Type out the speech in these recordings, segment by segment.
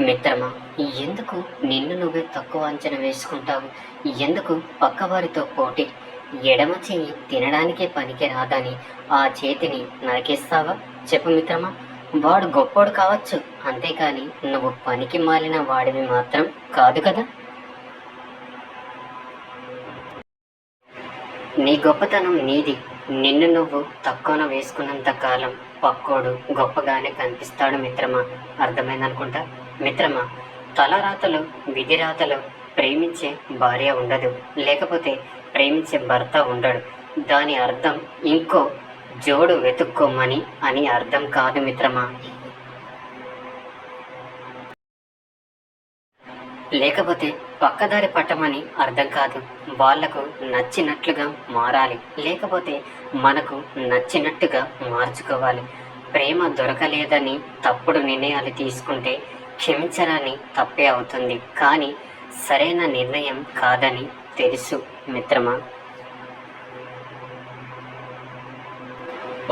మిత్రమా, ఎందుకు నిన్ను నువ్వే తక్కువ అంచనా వేసుకుంటావు? ఎందుకు పక్కవారితో పోటీ? ఎడమ చెయ్యి తినడానికే పనికి రాదని ఆ చేతిని నరికేస్తావా? చెప్పు మిత్రమా. వాడు గొప్పోడు కావచ్చు, అంతేకాని నువ్వు పనికి మాలిన వాడివి మాత్రం కాదు కదా. నీ గొప్పతనం నీది. నిన్ను నువ్వు తక్కువన వేసుకున్నంత కాలం పక్కోడు గొప్పగానే కనిపిస్తాడు మిత్రమా. అర్థమైందనుకుంటా. మిత్రమా, తలరాతలు విధిరాతలు ప్రేమించే భార్య ఉండదు, లేకపోతే ప్రేమించే భర్త ఉండడు. దాని అర్థం ఇంకో జోడు వెతుక్కోమని అని అర్థం కాదు మిత్రమా. లేకపోతే పక్కదారి పట్టమని అర్థం కాదు. వాళ్లకు నచ్చినట్లుగా మారాలి, లేకపోతే మనకు నచ్చినట్టుగా మార్చుకోవాలి. ప్రేమ దొరకలేదని తప్పుడు నిర్ణయాలు తీసుకుంటే క్షమించడాన్ని తప్పే అవుతుంది, కానీ సరైన నిర్ణయం కాదని తెలుసు మిత్రమా.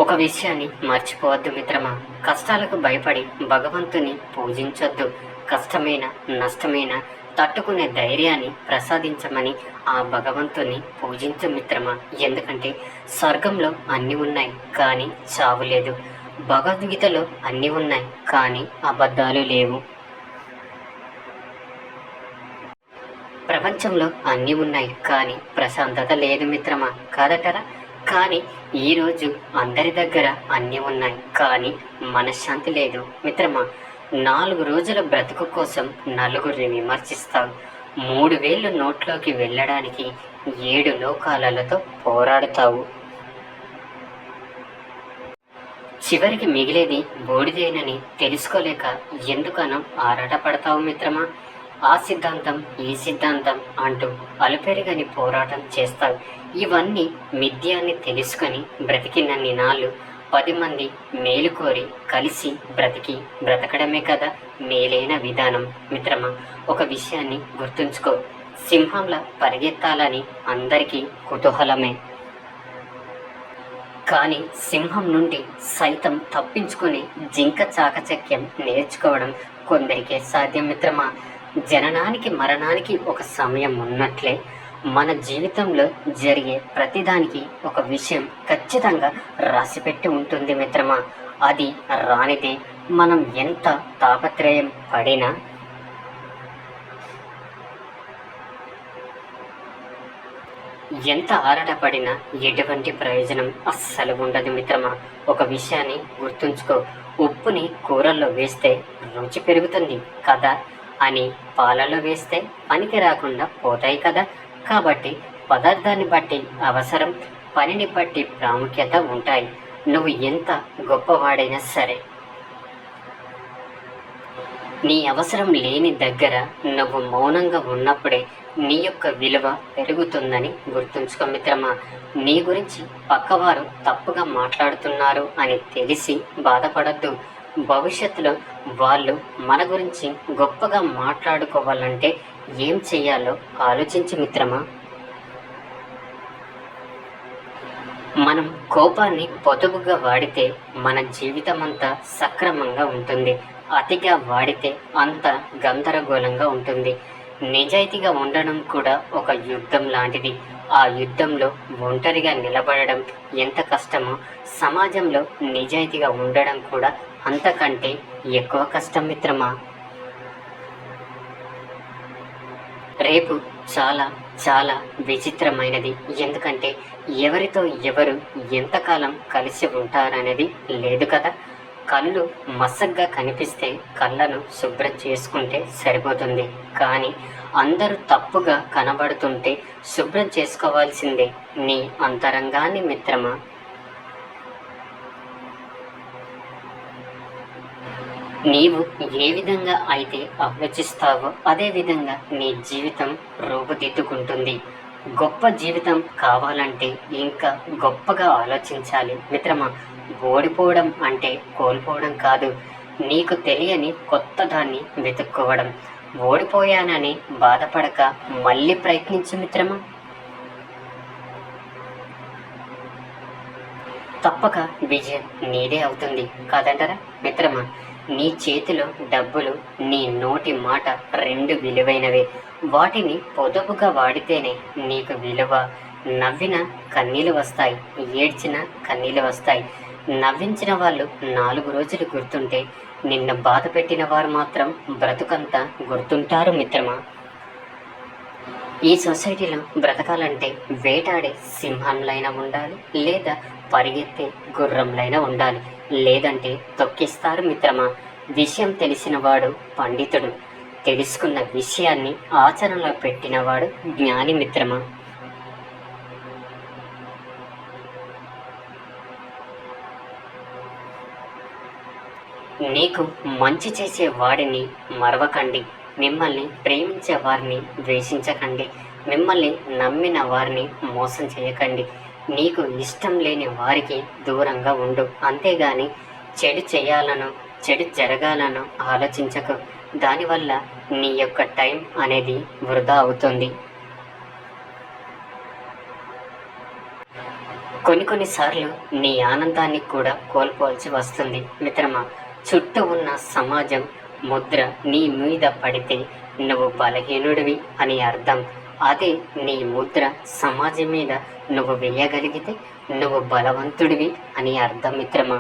ఒక విషయాన్ని మర్చిపోవద్దు మిత్రమా. కష్టాలకు భయపడి భగవంతుని పూజించొద్దు. కష్టమైన నష్టమైన తట్టుకునే ధైర్యాన్ని ప్రసాదించమని ఆ భగవంతుని పూజించు మిత్రమా. ఎందుకంటే స్వర్గంలో అన్నీ ఉన్నాయి కానీ చావు లేదు. భగవద్గీతలో అన్నీ ఉన్నాయి కానీ అబద్ధాలు లేవు. ప్రపంచంలో అన్నీ ఉన్నాయి కానీ ప్రశాంతత లేదు మిత్రమా, కాదటరా. కానీ ఈరోజు అందరి దగ్గర అన్నీ ఉన్నాయి కానీ మనశ్శాంతి లేదు మిత్రమా. 4 రోజుల బ్రతుకు కోసం నలుగురిని విమర్శిస్తావు. 3 వేళ్ళు నోట్లోకి వెళ్ళడానికి 7 లోకాలతో పోరాడుతావు. చివరికి మిగిలేది బూడిదేనని తెలుసుకోలేక ఎందుకనో ఆరాటపడతావు మిత్రమా. ఆ సిద్ధాంతం ఈ సిద్ధాంతం అంటూ అలుపెరగని పోరాటం చేస్తావు. ఇవన్నీ మిథ్యాన్ని తెలుసుకొని బ్రతికినన్ని నాళ్ళు 10 మంది మేలు కోరి కలిసి బ్రతకడమే కదా మేలైన విధానం మిత్రమా. ఒక విషయాన్ని గుర్తుంచుకో, సింహంలా పరిగెత్తాలని అందరికీ కుతూహలమే, కానీ సింహం నుండి సైతం తప్పించుకొని జింక చాకచక్యం నేర్చుకోవడం కొందరికే సాధ్యం మిత్రమా. జననానికి మరణానికి ఒక సమయం ఉన్నట్లే మన జీవితంలో జరిగే ప్రతిదానికి ఒక విషయం ఖచ్చితంగా రాసిపెట్టి ఉంటుంది మిత్రమా. అది రానిదే మనం ఎంత తాపత్రయం పడినా, ఎంత ఆరాటపడినా ఎటువంటి ప్రయోజనం అస్సలు ఉండదు మిత్రమా. ఒక విషయాన్ని గుర్తుంచుకో, ఉప్పుని కూరల్లో వేస్తే రుచి పెరుగుతుంది కదా అని పాలలో వేస్తే పనికి రాకుండా పోతాయి కదా. కాబట్టి పదార్థాన్ని బట్టి అవసరం, పనిని బట్టి ప్రాముఖ్యత ఉంటాయి. నువ్వు ఎంత గొప్పవాడైనా సరే, నీ అవసరం లేని దగ్గర నువ్వు మౌనంగా ఉన్నప్పుడే నీ యొక్క విలువ పెరుగుతుందని గుర్తుంచుకో మిత్రమా. నీ గురించి పక్కవారు తప్పుగా మాట్లాడుతున్నారు అని తెలిసి బాధపడద్దు. భవిష్యత్తులో వాళ్ళు మన గురించి గొప్పగా మాట్లాడుకోవాలంటే ఏం చెయ్యాలో ఆలోచించు మిత్రమా. మనం కోపాన్ని పొదుపుగా వాడితే మన జీవితం అంతా సక్రమంగా ఉంటుంది. అతిగా వాడితే అంత గందరగోళంగా ఉంటుంది. నిజాయితీగా ఉండడం కూడా ఒక యుద్ధం లాంటిది. ఆ యుద్ధంలో ఒంటరిగా నిలబడడం ఎంత కష్టమో, సమాజంలో నిజాయితీగా ఉండడం కూడా అంతకంటే ఎక్కువ కష్టం మిత్రమా. రేపు చాలా చాలా విచిత్రమైనది. ఎందుకంటే ఎవరితో ఎవరు ఎంతకాలం కలిసి ఉంటారనేది లేదు కదా. కళ్ళు మసగ్గా కనిపిస్తే కళ్ళను శుభ్రం చేసుకుంటే సరిపోతుంది, కానీ అందరూ తప్పుగా కనబడుతుంటే శుభ్రం చేసుకోవాల్సిందే నీ అంతరంగాన్ని మిత్రమా. నీవు ఏ విధంగా అయితే ఆలోచిస్తావో అదే విధంగా నీ జీవితం రూపుదిద్దుకుంటుంది. గొప్ప జీవితం కావాలంటే ఇంకా గొప్పగా ఆలోచించాలి మిత్రమా. ఓడిపోవడం అంటే కోల్పోవడం కాదు, నీకు తెలియని కొత్త దాన్ని వెతుక్కోవడం. ఓడిపోయానని బాధపడక మళ్ళీ ప్రయత్నించు మిత్రమా. తప్పక విజయం నీదే అవుతుంది కాదంటారా మిత్రమా. నీ చేతిలో డబ్బులు, నీ నోటి మాట రెండు విలువైనవే. వాటిని పొదుపుగా వాడితేనే నీకు విలువ. నవ్విన కన్నీళ్ళు వస్తాయి, ఏడ్చిన కన్నీళ్ళు వస్తాయి. నవ్వించిన వాళ్ళు 4 రోజులు గుర్తుంటే, నిన్ను బాధ పెట్టిన వారు మాత్రం బ్రతుకంతా గుర్తుంటారు మిత్రమా. ఈ సొసైటీలో బ్రతకాలంటే వేటాడే సింహంలైనా ఉండాలి, లేదా పరిగెత్తే గుర్రంలైనా ఉండాలి, లేదంటే తొక్కిస్తారు మిత్రమా. విషయం తెలిసినవాడు పండితుడు, తెలుసుకున్న విషయాన్ని ఆచరణలో పెట్టినవాడు జ్ఞాని మిత్రమా. నీకు మంచి చేసే వాడిని మరవకండి, మిమ్మల్ని ప్రేమించే వారిని ద్వేషించకండి, మిమ్మల్ని నమ్మిన వారిని మోసం చేయకండి. నీకు ఇష్టం లేని వారికి దూరంగా ఉండు, అంతేగాని చెడు చేయాలను, చెడు జరగాలను ఆలోచించకు. దానివల్ల నీ యొక్క టైం అనేది వృధా అవుతుంది. కొన్నిసార్లు నీ ఆనందాన్ని కూడా కోల్పోవాల్సి వస్తుంది మిత్రమా. చుట్టూ ఉన్న సమాజం ముద్ర నీ మీద పడితే నువ్వు బలహీనుడివి అని అర్థం. అదే నీ ముద్ర సమాజం మీద నువ్వు వేయగలిగితే నువ్వు బలవంతుడివి అని అర్థం మిత్రమా.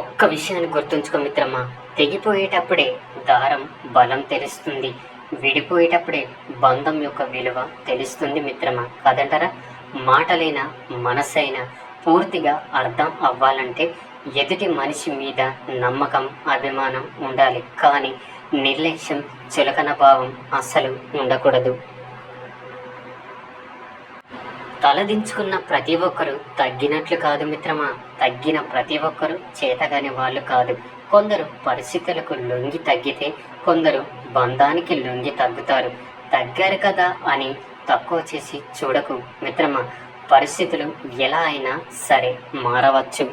ఒక్క విషయాన్ని గుర్తుంచుకో మిత్రమా, తెగిపోయేటప్పుడే దారం బలం తెలుస్తుంది, విడిపోయేటప్పుడే బంధం యొక్క విలువ తెలుస్తుంది మిత్రమా. కాదంటారా? మాటలైనా మనసైనా పూర్తిగా అర్థం అవ్వాలంటే ఎదుటి మనిషి మీద నమ్మకం, అభిమానం ఉండాలి, కానీ నిర్లక్ష్యం, చులకన భావం అస్సలు ఉండకూడదు. తలదించుకున్న ప్రతి ఒక్కరూ తగ్గినట్లు కాదు మిత్రమా, తగ్గిన ప్రతి ఒక్కరూ చేతగాని వాళ్ళు కాదు. కొందరు పరిస్థితులకు లొంగి తగ్గితే, కొందరు బంధానికి లొంగి తగ్గుతారు. తగ్గారు కదా అని తక్కువ చేసి చూడకు మిత్రమా. పరిస్థితులు ఎలా అయినా సరే మారవచ్చు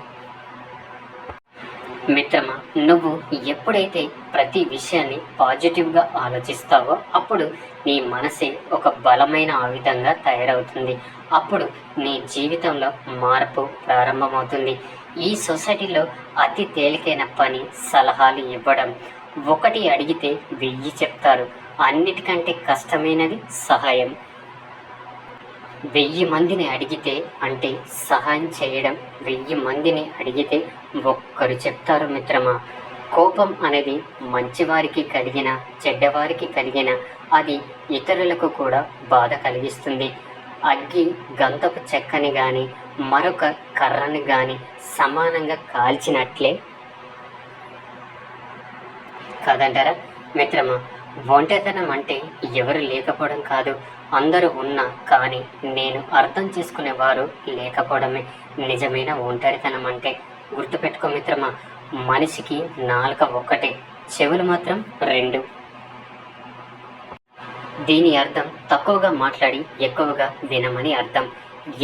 మిత్రమా. నువ్వు ఎప్పుడైతే ప్రతి విషయాన్ని పాజిటివ్గా ఆలోచిస్తావో అప్పుడు నీ మనసే ఒక బలమైన ఆయుధంగా తయారవుతుంది. అప్పుడు నీ జీవితంలో మార్పు ప్రారంభమవుతుంది. ఈ సొసైటీలో అతి తేలికైన పని సలహాలు ఇవ్వడం. 1 అడిగితే 1000 చెప్తారు. అన్నిటికంటే కష్టమైనది సహాయం. 1000 మందిని అడిగితే అంటే సహాయం చేయడం, 1000 మందిని అడిగితే ఒక్కరు చెప్తారు మిత్రమా. కోపం అనేది మంచివారికి కలిగిన, చెడ్డవారికి కలిగిన అది ఇతరులకు కూడా బాధ కలిగిస్తుంది. అగ్గి గంతపు చెక్కని కానీ మరొక కర్రని కానీ సమానంగా కాల్చినట్లే కాదంటారా మిత్రమా. ఒంటరితనం అంటే ఎవరు లేకపోవడం కాదు, అందరూ ఉన్నా కానీ నేను అర్థం చేసుకునేవారు లేకపోవడమే నిజమైన ఒంటరితనం అంటే. గుర్తుపెట్టుకో మిత్రమా, మనిషికి నాలుక ఒక్కటే, చెవులు మాత్రం 2. దీని అర్థం తక్కువగా మాట్లాడి ఎక్కువగా వినమని అర్థం.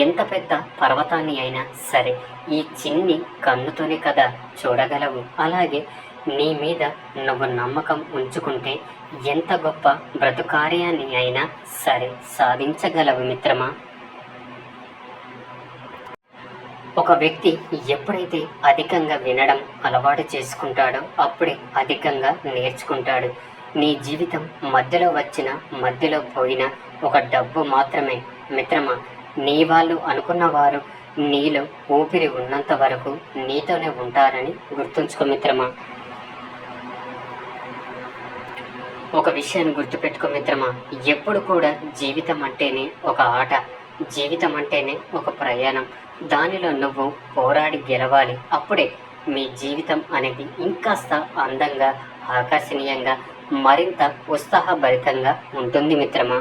ఎంత పెద్ద పర్వతాన్ని అయినా సరే ఈ చిన్ని కన్నుతోనే కదా చూడగలవు. అలాగే నీ మీద నువ్వు నమ్మకం ఉంచుకుంటే ఎంత గొప్ప బ్రతుకార్యాన్ని అయినా సరే సాధించగలవు మిత్రమా. ఒక వ్యక్తి ఎప్పుడైతే అధికంగా వినడం అలవాటు చేసుకుంటాడో అప్పుడే అధికంగా నేర్చుకుంటాడు. నీ జీవితం మధ్యలో వచ్చిన మధ్యలో పోయిన ఒక డబ్బు మాత్రమే మిత్రమా. నీ వాళ్ళు అనుకున్నవారు నీలో ఊపిరి ఉన్నంత వరకు నీతోనే ఉంటారని గుర్తుంచుకో మిత్రమా. ఒక విషయాన్ని గుర్తుపెట్టుకో మిత్రమా, ఎప్పుడు కూడా జీవితం అంటేనే ఒక ఆట, జీవితం అంటేనే ఒక ప్రయాణం. దానిలో నువ్వు పోరాడి గెలవాలి. అప్పుడే మీ జీవితం అనేది ఇంకాస్త అందంగా, ఆకర్షణీయంగా, మరింత ఉత్సాహభరితంగా ఉంటుంది మిత్రమా.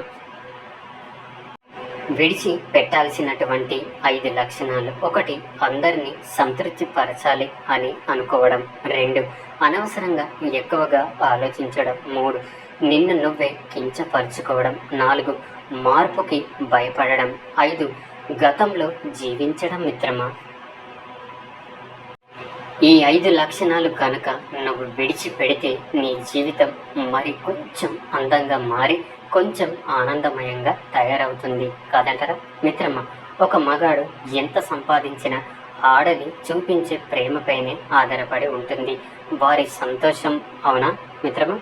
విడిచి పెట్టాల్సినటువంటి 5 లక్షణాలు. 1. అందరినీ సంతృప్తి పరచాలి అని అనుకోవడం. 2. అనవసరంగా ఎక్కువగా ఆలోచించడం. 3. నిన్ను నువ్వే కించపరుచుకోవడం. 4. మార్పుకి భయపడడం. 5. గతంలో జీవించడం మిత్రమా. ఈ 5 లక్షణాలు కనుక నువ్వు విడిచిపెడితే నీ జీవితం మరి కొంచెం అందంగా మారి కొంచెం ఆనందమయంగా తయారవుతుంది కాదంటారా మిత్రమా. ఒక మగాడు ఎంత సంపాదించినా ఆడది చూపించే ప్రేమపైనే ఆధారపడి ఉంటుంది వారి సంతోషం. అవునా మిత్రమా?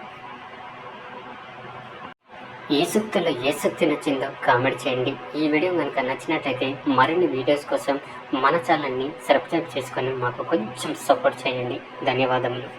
ఏ సూక్తిలో ఏ సూక్తి నచ్చిందో కామెంట్ చేయండి. ఈ వీడియో కనుక నచ్చినట్లయితే మరిన్ని వీడియోస్ కోసం మన ఛానల్ని సబ్స్క్రైబ్ చేసుకొని మాకు కొంచెం సపోర్ట్ చేయండి. ధన్యవాదములు.